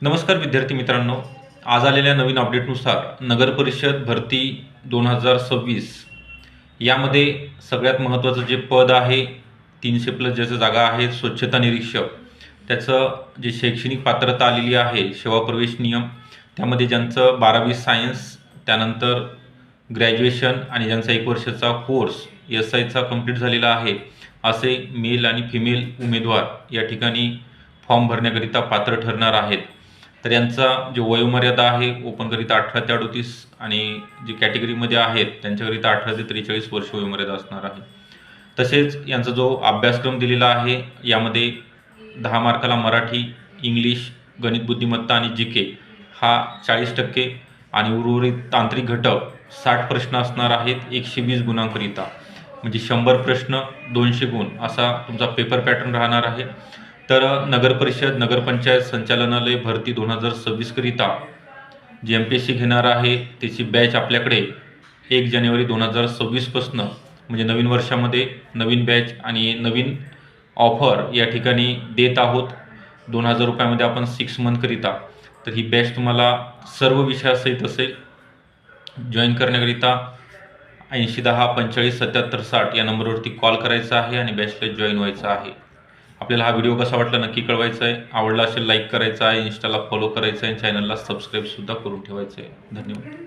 नमस्कार विद्यार्थी मित्रांनो. आज आलेल्या नवीन अपडेटनुसार नगर परिषद भरती 2026 यामध्ये सगळ्यात महत्त्वाचं जे पद आहे 300+ ज्याच्या जागा आहेत स्वच्छता निरीक्षक, त्याचं जे शैक्षणिक पात्रता आलेली आहे सेवा प्रवेश नियम, त्यामध्ये ज्यांचं 12वी सायन्स त्यानंतर ग्रॅज्युएशन आणि ज्यांचा 1 वर्षाचा कोर्स SIचा कंप्लीट झालेला आहे असे मेल आणि फिमेल उमेदवार या ठिकाणी फॉर्म भरण्याकरिता पात्र ठरणार आहेत. तर यांचा जे वयोमर्यादा आहे ओपनकरिता 18 ते 38 आणि जी कॅटेगरीमध्ये आहेत त्यांच्याकरिता 18 ते 43 वर्ष वयोमर्यादा असणार आहे. तसेच यांचा जो अभ्यासक्रम दिलेला आहे यामध्ये 10 मार्काला मराठी, इंग्लिश, गणित बुद्धिमत्ता आणि GK हा 40% आणि उर्वरित तांत्रिक घटक 60 प्रश्न असणार आहेत 120 गुणांकरिता. म्हणजे 100 प्रश्न 200 गुण असा तुमचा पेपर पॅटर्न राहणार आहे. तर नगर परिषद नगरपंचायत संचालनालय भरती 2026 करिता जी MPSC घेणार आहे त्याची बॅच आपल्याकडे 1 जानेवारी 2026 पासून म्हणजे नवीन वर्षामध्ये नवीन बॅच आणि नवीन ऑफर या ठिकाणी देत आहोत. 2000 रुपयामध्ये आपण 6 मंथ करिता. तर ही बॅच तुम्हाला सर्व विषयासहित असेल. जॉईन करण्याकरिता 8010 45 77 60 या नंबरवरती कॉल करायचा आहे आणि बॅचला जॉईन व्हायचं आहे. आपल्याला हा व्हिडिओ कसा वाटला नक्की कळवायचा आहे. आवडला असेल लाईक करायचा आहे, इंस्टाला फॉलो करायचं आहे, चॅनलला सबस्क्राईब सुद्धा करून ठेवायचं आहे. धन्यवाद.